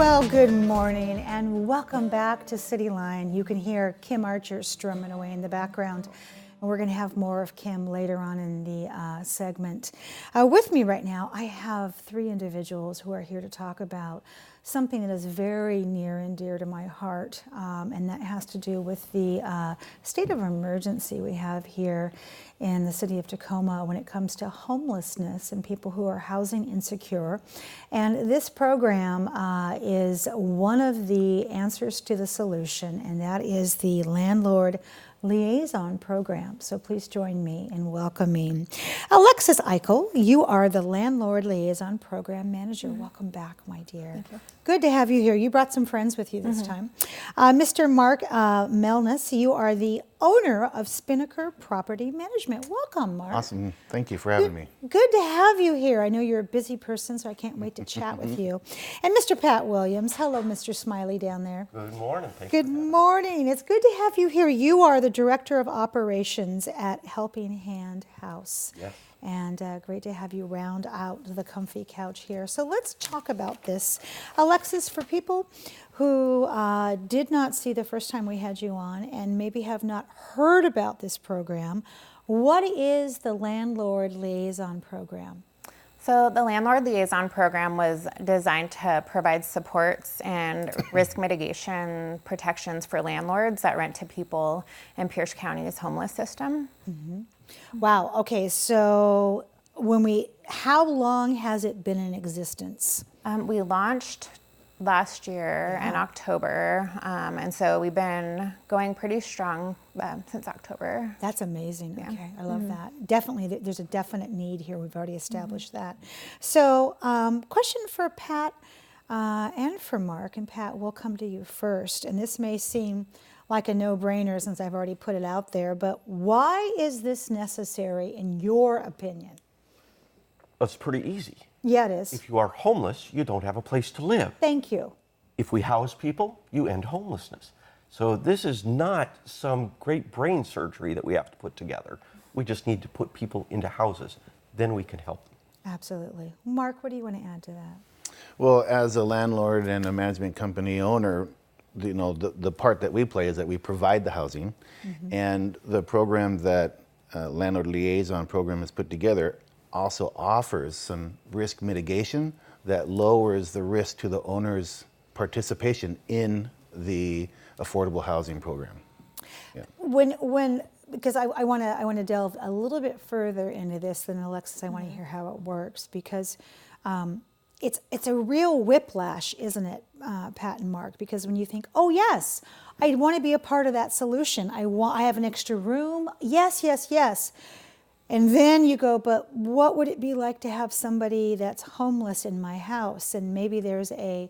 Well, good morning and welcome back to CityLine. You can hear Kim Archer strumming away in the background. And we're going to have more of Kim later on in the segment. With me right now, I have three individuals who are here to talk about something that is very near and dear to my heart, and that has to do with the state of emergency we have here in the city of Tacoma when it comes to homelessness and people who are housing insecure. And this program is one of the answers to the solution, and that is the Landlord Liaison program. So please join me in welcoming Alexis Eykel. You are the Landlord Liaison Program Manager. Welcome back, my dear. Thank you. Good to have you here. You brought some friends with you this time. Mr. Mark Melsness, you are the owner of Spinnaker Property Management. Welcome, Mark. Awesome. Thank you for having me. Good to have you here. I know you're a busy person, so I can't wait to chat with you. And Mr. Pat Williams. Hello, Mr. Smiley down there. Good morning. Good morning. It's good to have you here. You are the Director of Operations at Helping Hand House. Yes. And great to have you round out the comfy couch here. So let's talk about this. Alexis, for people who did not see the first time we had you on and maybe have not heard about this program, what is the Landlord Liaison Program? So the Landlord Liaison Program was designed to provide supports and risk mitigation protections for landlords that rent to people in Pierce County's homeless system. Wow. Okay. So how long has it been in existence? We launched last year in October, and so we've been going pretty strong since October. That's amazing. Yeah. Okay, I love that. Definitely, there's a definite need here. We've already established that. So, question for Pat and for Mark. And Pat, we'll come to you first. And this may seem like a no-brainer since I've already put it out there, but why is this necessary in your opinion? It's pretty easy. Yeah, it is. If you are homeless, you don't have a place to live. Thank you. If we house people, you end homelessness. So this is not some great brain surgery that we have to put together. We just need to put people into houses. Then we can help them. Absolutely. Mark, what do you want to add to that? Well, as a landlord and a management company owner, the part that we play is that we provide the housing, and the program that Landlord Liaison program has put together also offers some risk mitigation that lowers the risk to the owner's participation in the affordable housing program. Yeah. Because I want to delve a little bit further into this than Alexis. I want to hear how it works because it's a real whiplash, isn't it, Pat and Mark? Because when you think, oh yes, I want to be a part of that solution. I have an extra room. Yes, yes, yes. And then you go, but what would it be like to have somebody that's homeless in my house? And maybe there's a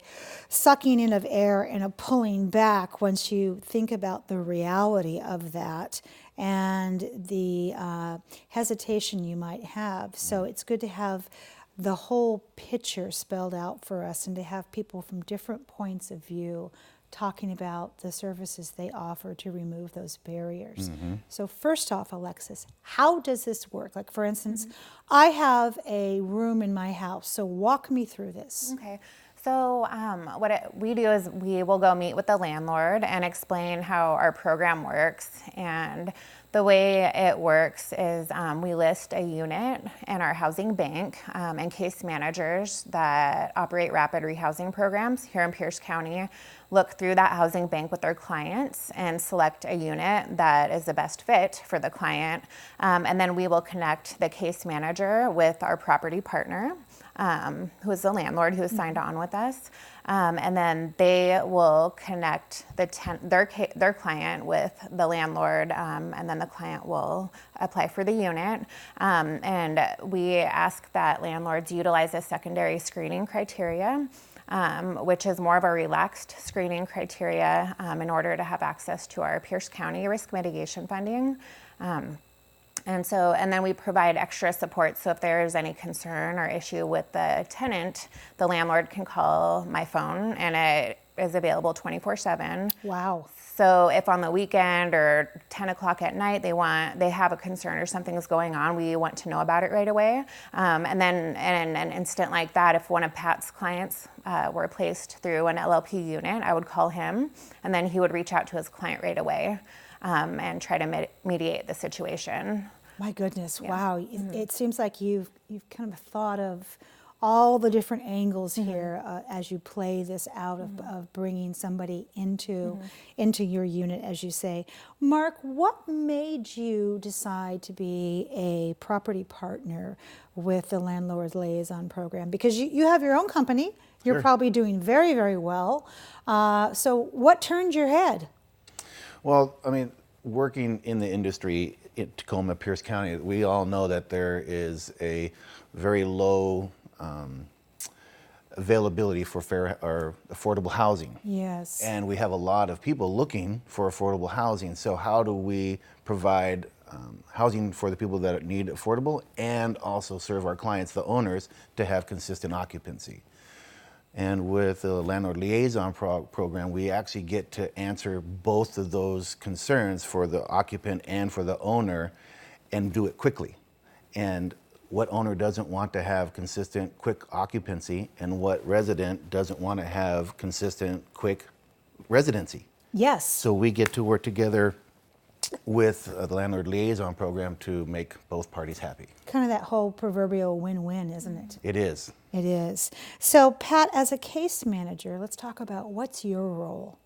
sucking in of air and a pulling back once you think about the reality of that and the hesitation you might have. So it's good to have the whole picture spelled out for us and to have people from different points of view talking about the services they offer to remove those barriers. So first off, Alexis, how does this work? Like for instance, I have a room in my house, so walk me through this. Okay. So we do is we will go meet with the landlord and explain how our program works. And the way it works is we list a unit in our housing bank, and case managers that operate rapid rehousing programs here in Pierce County look through that housing bank with their clients and select a unit that is the best fit for the client. And then we will connect the case manager with our property partner, who is the landlord who is signed on with us. And then they will connect their client with the landlord, and then the client will apply for the unit. And we ask that landlords utilize a secondary screening criteria, which is more of a relaxed screening criteria in order to have access to our Pierce County risk mitigation funding. And then we provide extra support. So if there's any concern or issue with the tenant, the landlord can call my phone, and is available 24/7. Wow. So if on the weekend or 10 o'clock at night they have a concern or something's going on, we want to know about it right away. And then in an instant like that, if one of Pat's clients were placed through an LLP unit, I would call him, and then he would reach out to his client right away and try to mediate the situation. My goodness, wow. It seems like you've kind of thought of all the different angles here as you play this out of bringing somebody into your unit, as you say. Mark, what made you decide to be a property partner with the Landlord Liaison program? Because you have your own company. You're probably doing very, very well. So what turned your head? Well, I mean, working in the industry in Tacoma, Pierce County, we all know that there is a very low availability for fair or affordable housing. Yes. And we have a lot of people looking for affordable housing. So how do we provide housing for the people that need affordable and also serve our clients, the owners, to have consistent occupancy? And with the Landlord Liaison program, we actually get to answer both of those concerns for the occupant and for the owner and do it quickly. And what owner doesn't want to have consistent, quick occupancy, and what resident doesn't want to have consistent, quick residency? Yes. So we get to work together with the Landlord Liaison program to make both parties happy. Kind of that whole proverbial win-win, isn't it? It is. It is. So, Pat, as a case manager, let's talk about what's your role?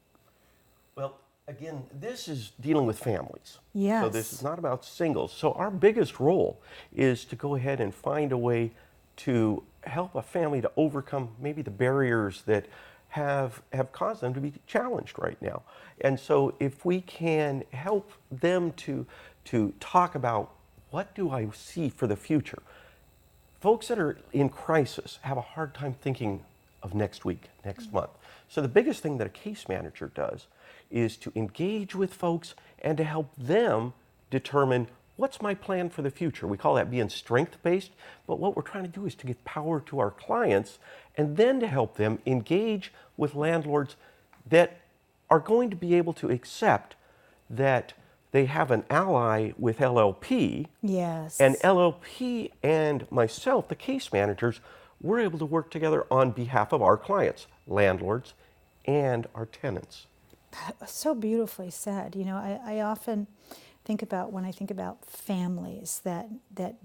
Well, again, this is dealing with families. Yes. So this is not about singles. So our biggest role is to go ahead and find a way to help a family to overcome maybe the barriers that have caused them to be challenged right now. And so if we can help them to talk about what do I see for the future. Folks that are in crisis have a hard time thinking of next week, next month. So the biggest thing that a case manager does is to engage with folks and to help them determine what's my plan for the future. We call that being strength-based, but what we're trying to do is to give power to our clients and then to help them engage with landlords that are going to be able to accept that they have an ally with LLP. Yes. And LLP and myself, the case managers, we're able to work together on behalf of our clients, landlords, and our tenants. So beautifully said. You know, I often think about, when I think about families that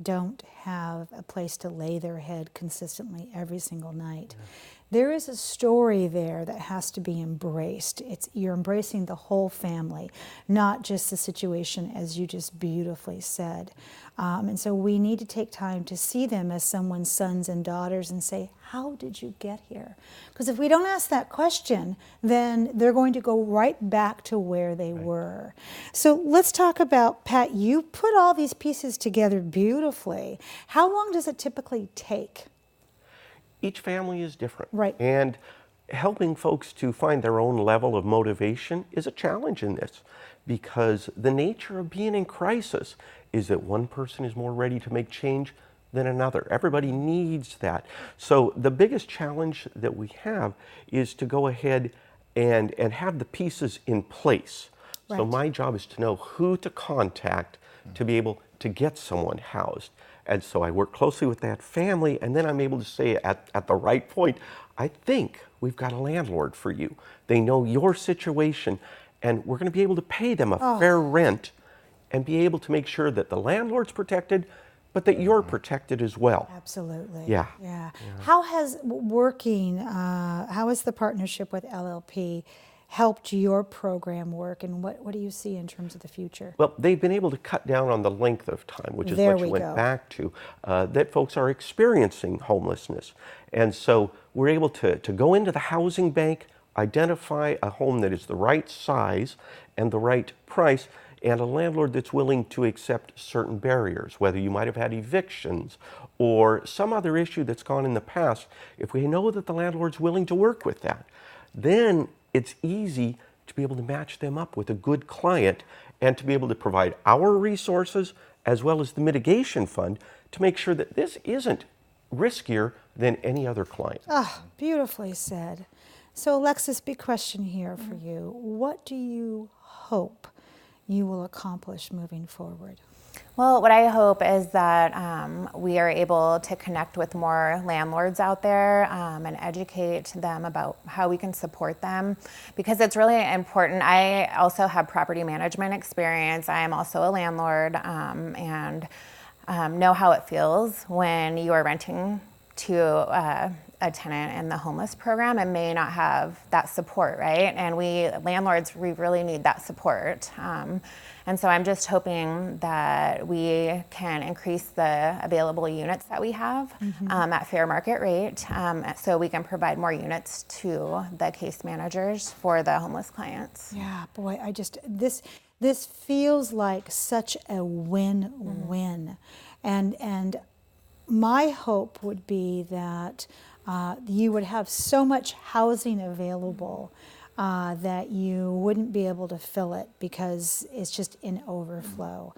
don't have a place to lay their head consistently every single night. Yeah. There is a story there that has to be embraced. You're embracing the whole family, not just the situation, as you just beautifully said. And so we need to take time to see them as someone's sons and daughters and say, how did you get here? Because if we don't ask that question, then they're going to go right back to where they were. So let's talk about, Pat, you put all these pieces together beautifully. How long does it typically take? Each family is different. Right. And helping folks to find their own level of motivation is a challenge in this, because the nature of being in crisis is that one person is more ready to make change than another. Everybody needs that. So the biggest challenge that we have is to go ahead and have the pieces in place. Right. So my job is to know who to contact to be able to get someone housed. And so I work closely with that family, and then I'm able to say at the right point, I think we've got a landlord for you. They know your situation, and we're going to be able to pay them a fair rent and be able to make sure that the landlord's protected, but that you're protected as well. Absolutely. Yeah. How has how has the partnership with LLP helped your program work, and what do you see in terms of the future? Well, they've been able to cut down on the length of time, which is what you went back to, that folks are experiencing homelessness. And so we're able to go into the housing bank, identify a home that is the right size and the right price, and a landlord that's willing to accept certain barriers, whether you might have had evictions or some other issue that's gone in the past. If we know that the landlord's willing to work with that, then it's easy to be able to match them up with a good client and to be able to provide our resources as well as the mitigation fund to make sure that this isn't riskier than any other client. Ah, beautifully said. So Alexis, big question here for you. What do you hope you will accomplish moving forward? Well, what I hope is that we are able to connect with more landlords out there and educate them about how we can support them, because it's really important. I also have property management experience. I am also a landlord and know how it feels when you are renting to a tenant in the homeless program and may not have that support, right? And we landlords, we really need that support. And so I'm just hoping that we can increase the available units that we have at fair market rate, so we can provide more units to the case managers for the homeless clients. Yeah, boy, this feels like such a win-win. And my hope would be that you would have so much housing available that you wouldn't be able to fill it because it's just in overflow.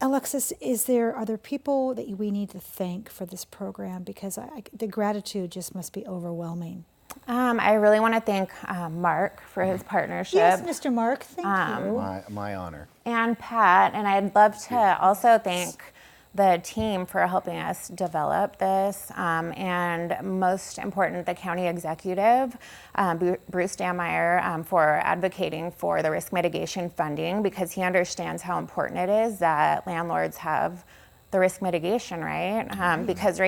Alexis, are there people that we need to thank for this program? Because the gratitude just must be overwhelming. I really want to thank Mark for his partnership. Yes, Mr. Mark, thank you. My honor. And Pat, and I'd love to also thank the team for helping us develop this, and most important, the county executive, Bruce Dameyer, for advocating for the risk mitigation funding, because he understands how important it is that landlords have the risk mitigation, right? Because right